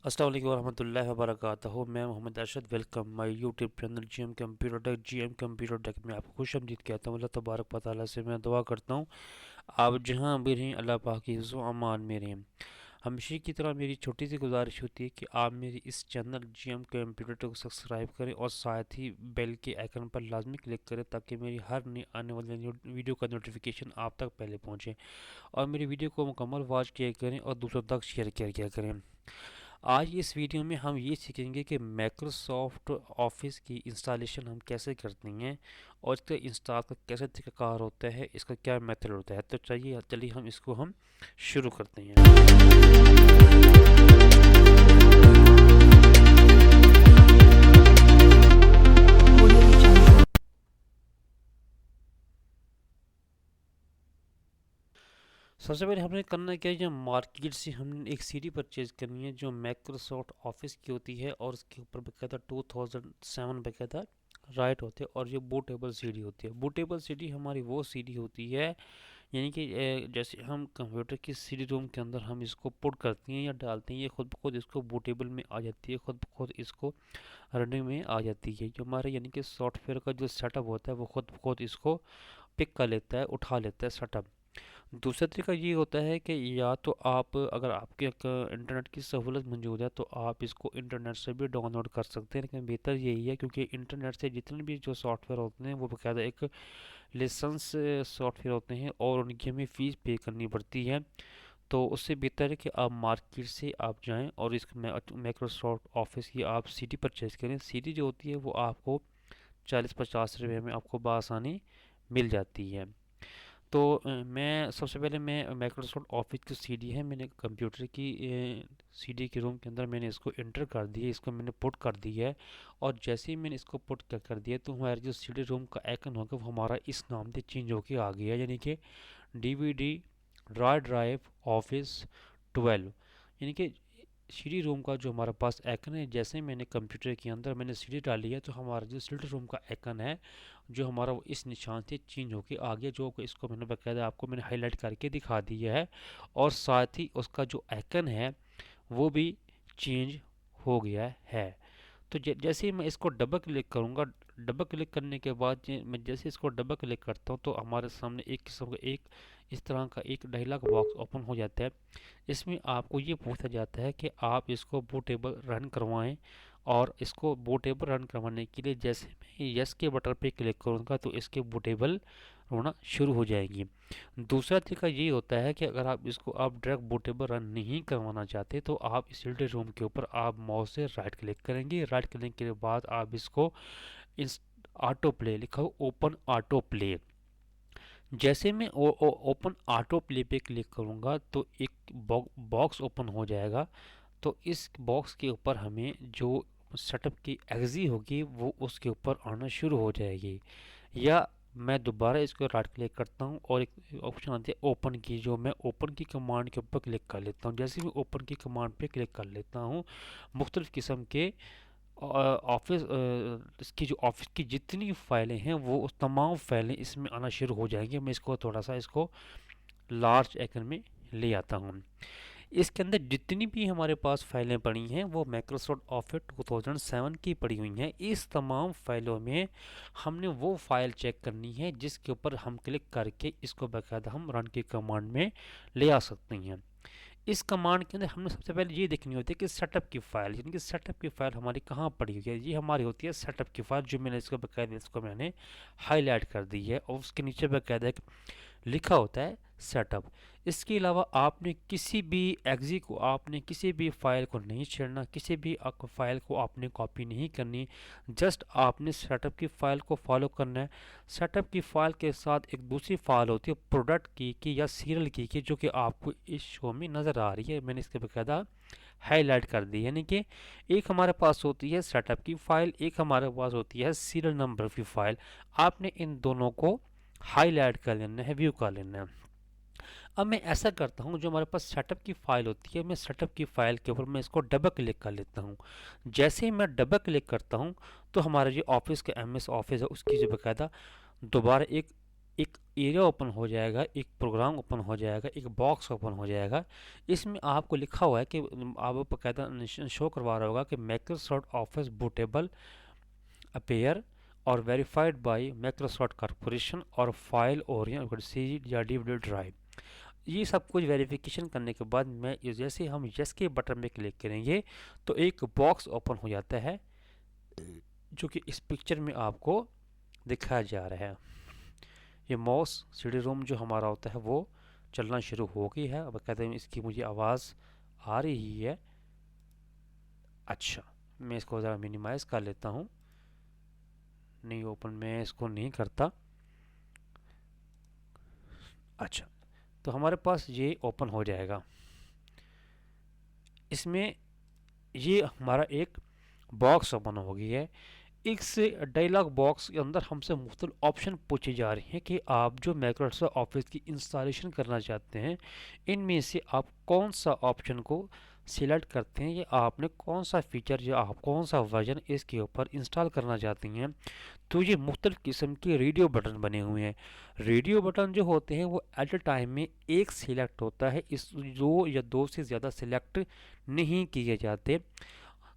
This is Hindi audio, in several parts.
अस्सलाम वालेकुम वरहमतुल्लाहि वबरकातुहू। मैं Mohammad Arshad. Welcome my YouTube channel GM computer tech. GM computer tech में आपको खुश आमदीद कहता हूँ। अल्लाह तबारक व तआला से मैं दुआ करता हूँ आप जहाँ भी रहें अल्लाह पाक की हिफ्ज़ व अमान में रहें। हमेशा की तरह मेरी छोटी सी गुजारिश होती है कि आप मेरी इस चैनल जीएम कंप्यूटर टेक को सब्सक्राइब करें और साथ ही बेल के आइकन पर लाजमी क्लिक करें ताकि मेरी हर नई आने वाली वीडियो का नोटिफिकेशन आप तक पहले पहुँचे और मेरी वीडियो को मुकम्मल वॉच किया करें और दूसरों तक शेयर किया करें। आज इस वीडियो में हम ये सीखेंगे कि माइक्रोसॉफ्ट ऑफिस की इंस्टॉलेशन हम कैसे करते हैं और इसका इंस्टॉल का कैसे तरीकाकार होता है, इसका क्या मेथड होता है। तो चलिए हम इसको शुरू करते हैं। सबसे पहले हमने करना क्या है, जो मार्केट से हमने एक सीडी परचेज करनी है जो माइक्रोसॉफ्ट ऑफिस की होती है और उसके ऊपर बाकायदा 2007 बाकायदा राइट होते हैं और ये बूटेबल सीडी होती है। बूटेबल सीडी हमारी वो सीडी होती है यानी कि जैसे हम कंप्यूटर की सीडी रोम के अंदर हम इसको पुट करते हैं या डालते हैं, ये खुद ब खुद इसको बूटेबल में आ जाती है, खुद ब खुद इसको रनिंग में आ जाती है। जो हमारे यानी कि सॉफ्टवेयर का जो सेटअप होता है वो खुद ब खुद इसको पिक कर लेता है, उठा लेता है सेटअप। दूसरा तरीका ये होता है कि या तो आप अगर आपके इंटरनेट की सहूलत मौजूद है तो आप इसको इंटरनेट से भी डाउनलोड कर सकते हैं, लेकिन बेहतर यही है क्योंकि इंटरनेट से जितने भी जो सॉफ्टवेयर होते हैं वो बाकायदा एक लाइसेंस सॉफ्टवेयर होते हैं और उनकी हमें फ़ीस पे करनी पड़ती है। तो उससे बेहतर है कि आप मार्केट से आप जाएं और इस माइक्रोसॉफ्ट ऑफिस की आप सीडी परचेज़ करें। सीडी जो होती है वो आपको 40-50 रुपये में आपको बआसानी मिल जाती है। तो मैं सबसे पहले मैं माइक्रोसॉफ्ट ऑफिस की सीडी है, मैंने कंप्यूटर की सीडी के रूम के अंदर मैंने इसको इंटर कर दिया, इसको मैंने पुट कर दिया है। और जैसे ही मैंने इसको पुट कर दिया तो हमारा जो सीडी रूम का आइकन होगा वो हमारा इस नाम से चेंज होकर आ गया, यानी कि डीवीडी ड्राइव ऑफिस 12। यानी कि सीडी रूम का जो हमारे पास आइकन है, जैसे मैंने कंप्यूटर के अंदर मैंने सीडी डाली है तो हमारा जो सीडी रूम का आइकन है जो हमारा वो इस निशान से चेंज होके आ गया, जो इसको मैंने बाकायदा आपको मैंने हाईलाइट करके दिखा दिया है। और साथ ही उसका जो आइकन है वो भी चेंज हो गया है। तो जैसे ही मैं इसको डबल क्लिक करूँगा, डबल क्लिक करने के बाद मैं जैसे इसको डबल क्लिक करता हूँ तो हमारे सामने एक किस्म का एक इस तरह का एक डायलॉग बॉक्स ओपन हो जाता है। इसमें आपको ये पूछा जाता है कि आप इसको बूटेबल रन करवाएं और इसको बूटेबल रन करवाने के लिए जैसे मैं यस के बटन पे क्लिक करूँगा तो इसके बूटेबल होना शुरू हो जाएंगी। दूसरा तरीका ये होता है कि अगर आप इसको आप डायरेक्ट बूटेबल रन नहीं करवाना चाहते तो आप इस सीडी रूम के ऊपर आप माउस से राइट क्लिक करेंगे। राइट क्लिक के बाद आप इसको इस ऑटो प्ले लिखा हो ओपन ऑटो प्ले, जैसे मैं ओपन ऑटो प्ले पे क्लिक करूँगा तो एक बॉक्स ओपन हो जाएगा। तो इस बॉक्स के ऊपर हमें जो सेटअप की एग्जी होगी वो उसके ऊपर आना शुरू हो जाएगी। या मैं दोबारा इसको राइट क्लिक करता हूँ और एक ऑप्शन आती है ओपन की, जो मैं ओपन की कमांड के ऊपर क्लिक कर लेता हूँ। जैसे मैं ओपन की कमांड पे क्लिक कर लेता हूँ, मुख्तलिफ़ किस्म के ऑफिस इसकी जो ऑफिस की जितनी फाइलें हैं वो उस तमाम फाइलें इसमें आना शुरू हो जाएंगी। मैं इसको थोड़ा सा इसको लार्ज आइकन में ले आता हूँ। इसके अंदर जितनी भी हमारे पास फाइलें पड़ी हैं वो माइक्रोसॉफ्ट ऑफिस 2007 की पड़ी हुई हैं। इस तमाम फाइलों में हमने वो फाइल चेक करनी है जिसके ऊपर हम क्लिक करके इसको बाकायदा हम रन की कमांड में ले आ सकते हैं। इस कमांड के अंदर हमने सबसे पहले ये देखनी होती है कि सेटअप की फाइल, यानी कि सेटअप की फाइल हमारी कहाँ पड़ी हुई है। ये हमारी होती है सेटअप की फाइल, जो मैंने इसको बाकायदा इसको मैंने हाईलाइट कर दी है और उसके नीचे बाकायदा लिखा होता है सेटअप। इसके अलावा आपने किसी भी एग्जी को आपने किसी भी फाइल को नहीं छेड़ना, किसी भी फाइल को आपने कॉपी नहीं करनी, जस्ट आपने सेटअप की फाइल को फॉलो करना है। सेटअप की फाइल के साथ एक दूसरी फाइल होती है प्रोडक्ट की या सीरियल की जो कि आपको इस शो में नज़र आ रही है, मैंने इसके बाकायदा हाईलाइट कर दी। यानी कि एक हमारे पास होती है सेटअप की फाइल, एक हमारे पास होती है सीरियल नंबर की फाइल। आपने इन दोनों को हाईलाइट कर लेना है, व्यू कर लेना है। अब मैं ऐसा करता हूँ, जो हमारे पास सेटअप की फाइल होती है मैं सेटअप की फाइल के ऊपर मैं इसको डबल क्लिक कर लेता हूँ। जैसे ही मैं डबल क्लिक करता हूँ तो हमारा जो ऑफिस का एमएस ऑफिस है उसकी जो बाकायदा दोबारा एक एरिया ओपन हो जाएगा, एक प्रोग्राम ओपन हो जाएगा, एक बॉक्स ओपन हो जाएगा। इसमें आपको लिखा हुआ है कि आप बकायदा शो करवा रहा होगा कि माइक्रोसॉफ्ट ऑफिस बूटेबल अपेयर और वेरीफाइड बाय माइक्रोसॉफ्ट कॉर्पोरेशन और फाइल और सी या डीवीडी ड्राइव। ये सब कुछ वेरिफिकेशन करने के बाद मैं जैसे हम यस के बटन में क्लिक करेंगे तो एक बॉक्स ओपन हो जाता है जो कि इस पिक्चर में आपको दिखाया जा रहा है। ये माउस सीडी रोम जो हमारा होता है वो चलना शुरू हो गई है। अब कहते हैं इसकी मुझे आवाज़ आ रही है। अच्छा, मैं इसको ज़रा मिनिमाइज़ कर लेता हूँ। नहीं, ओपन मैं इसको नहीं करता। अच्छा, तो हमारे पास ये ओपन हो जाएगा। इसमें ये हमारा एक बॉक्स ओपन हो गई है। इस डायलॉग बॉक्स के अंदर हमसे मुख्तलिफ ऑप्शन पूछे जा रहे हैं कि आप जो माइक्रोसॉफ्ट ऑफिस की इंस्टॉलेशन करना चाहते हैं इनमें से आप कौन सा ऑप्शन को सिलेक्ट करते हैं या आपने कौन सा फीचर या आप कौन सा वर्जन इसके ऊपर इंस्टॉल करना चाहते हैं। तो ये मुख्तलिफ किस्म के रेडियो बटन बने हुए हैं। रेडियो बटन जो होते हैं वो एट अ टाइम में एक सिलेक्ट होता है, इस दो या दो से ज़्यादा सिलेक्ट नहीं किए जाते।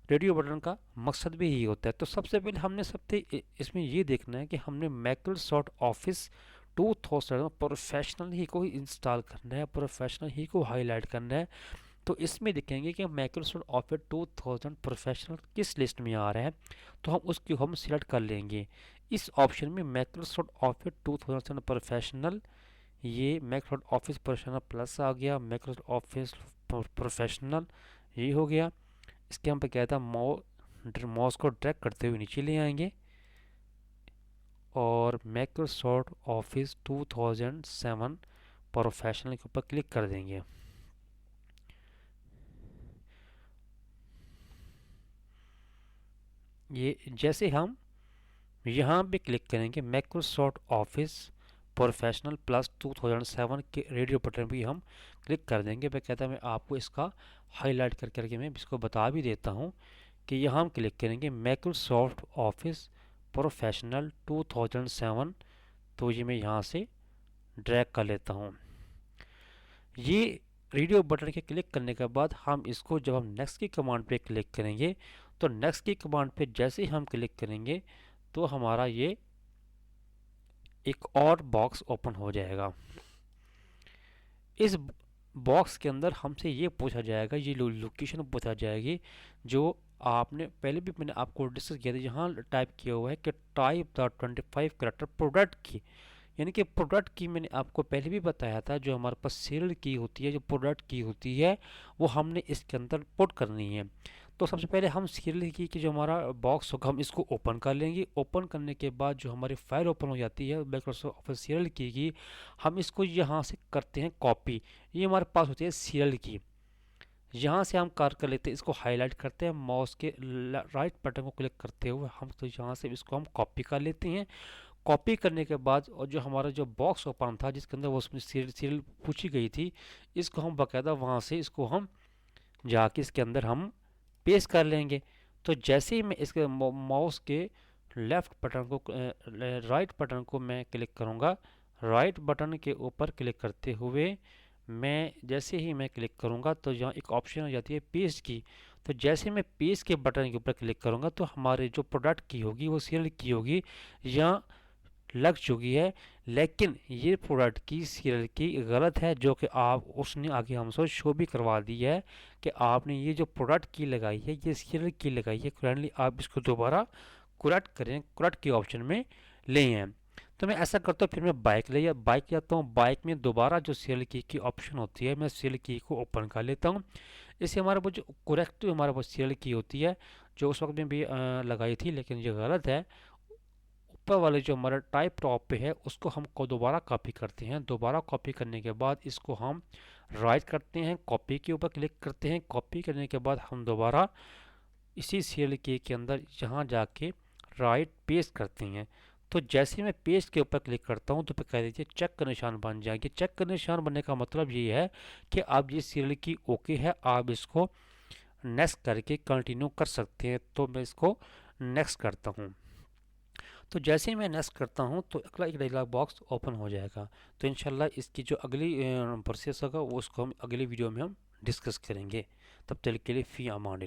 रेडियो बटन का मकसद भी यही होता है। तो सबसे पहले हमने सबसे इसमें ये देखना है कि हमने माइक्रोसॉफ्ट ऑफिस 2000 प्रोफेशनल ही को इंस्टॉल करना है, प्रोफेशनल ही को हाईलाइट करना है। तो इसमें देखेंगे कि माइक्रोसॉफ्ट ऑफिस 2000 प्रोफेशनल किस लिस्ट में आ रहा है, तो हम उसकी हम सिलेक्ट कर लेंगे। इस ऑप्शन में माइक्रोसॉफ्ट ऑफिस 2000 प्रोफेशनल, ये माइक्रोसॉफ्ट ऑफिस प्रोफेशनल प्लस आ गया, माइक्रोसॉफ्ट ऑफिस प्रोफेशनल ये हो गया। इसके हम पे क्या था, माउस को ड्रैग करते हुए नीचे ले आएंगे और माइक्रोसॉफ्ट ऑफिस 2007 प्रोफेशनल के ऊपर क्लिक कर देंगे। ये जैसे हम यहाँ पे क्लिक करेंगे माइक्रोसॉफ्ट ऑफिस प्रोफेशनल प्लस 2007 के रेडियो बटन भी हम क्लिक कर देंगे। मैं कहता है मैं आपको इसका हाईलाइट कर करके मैं इसको बता भी देता हूँ कि यहाँ हम क्लिक करेंगे माइक्रोसॉफ्ट ऑफिस प्रोफेशनल 2007। तो ये मैं यहाँ से ड्रैग कर लेता हूँ। ये रेडियो बटन के क्लिक करने के बाद हम इसको जब हम नेक्स्ट की कमांड पे क्लिक करेंगे तो नेक्स्ट की कमांड पे जैसे ही हम क्लिक करेंगे तो हमारा ये एक और बॉक्स ओपन हो जाएगा। इस बॉक्स के अंदर हमसे ये पूछा जाएगा, ये लोकेशन पूछा जाएगी जो आपने पहले भी मैंने आपको डिस्कस किया था। यहाँ टाइप किया हुआ है कि टाइप द 25 करेक्टर प्रोडक्ट की, यानी कि प्रोडक्ट की मैंने आपको पहले भी बताया था जो हमारे पास सीरियल की होती है, जो प्रोडक्ट की होती है वो हमने इसके अंदर पुट करनी है। तो सबसे पहले हम सीरियल की जो हमारा बॉक्स होगा हम इसको ओपन कर लेंगे। ओपन करने के बाद जो हमारी फाइल ओपन हो जाती है माइक्रोसॉफ्ट ऑफिस सीरियल की हम इसको यहाँ से करते हैं कॉपी। ये हमारे पास होती है सीरियल की, यहाँ से हम कर लेते हैं, इसको हाईलाइट करते हैं माउस के राइट बटन को क्लिक करते हुए हम तो यहाँ से इसको हम कॉपी कर लेते हैं। कॉपी करने के बाद और जो हमारा जो बॉक्स ओपन था जिसके अंदर वो उसमें सीरियल पूछी गई थी, इसको हम बाकायदा वहाँ से इसको हम जाके इसके अंदर हम पेस्ट कर लेंगे। तो जैसे ही मैं इसके माउस के लेफ्ट बटन को राइट बटन को मैं क्लिक करूँगा, राइट बटन के ऊपर क्लिक करते हुए मैं जैसे ही मैं क्लिक करूँगा तो यहाँ एक ऑप्शन आ जाती है पेस्ट की। तो जैसे मैं पेस्ट के बटन के ऊपर क्लिक करूँगा तो हमारे जो प्रोडक्ट की होगी वो सीरियल की होगी यहाँ लग चुकी है। लेकिन ये प्रोडक्ट की सीरियल की गलत है जो कि आप उसने आगे हमसे शो भी करवा दी है कि आपने ये जो प्रोडक्ट की लगाई है ये सीरियल की लगाई है। करंटली आप इसको दोबारा करेक्ट करें, करेक्ट के ऑप्शन में ले आएँ। तो मैं ऐसा करता हूँ, फिर मैं बाइक जाता हूँ। बाइक में दोबारा जो सीरियल की ऑप्शन होती है मैं सीरियल की को ओपन कर लेता हूँ। इससे हमारा वो जो करेक्ट हमारा वो सीरियल की होती है जो उस वक्त में भी लगाई थी लेकिन ये गलत है, ऊपर वाले जो हमारा टाइप टॉप पे है उसको हम दोबारा कॉपी करते हैं। दोबारा कॉपी करने के बाद इसको हम राइट करते हैं, कॉपी के ऊपर क्लिक करते हैं। कॉपी करने के बाद हम दोबारा इसी सीरियल की के अंदर यहाँ जाके राइट पेस्ट करते हैं। तो जैसे मैं पेस्ट के ऊपर क्लिक करता हूँ तो फिर कह दीजिए चेक का निशान बन जाएंगे। चेक का निशान बनने का मतलब ये है कि अब ये सीरियल की ओके है, आप इसको नेक्स्ट करके कंटिन्यू कर सकते हैं। तो मैं इसको नेक्स्ट करता हूँ। तो जैसे ही मैं नेक्स्ट करता हूँ तो अगला एक डायलॉग बॉक्स ओपन हो जाएगा। तो इंशाल्लाह इसकी जो अगली प्रोसेस होगा वो उसको हम अगली वीडियो में हम डिस्कस करेंगे। तब तक के लिए फ़ी अमान।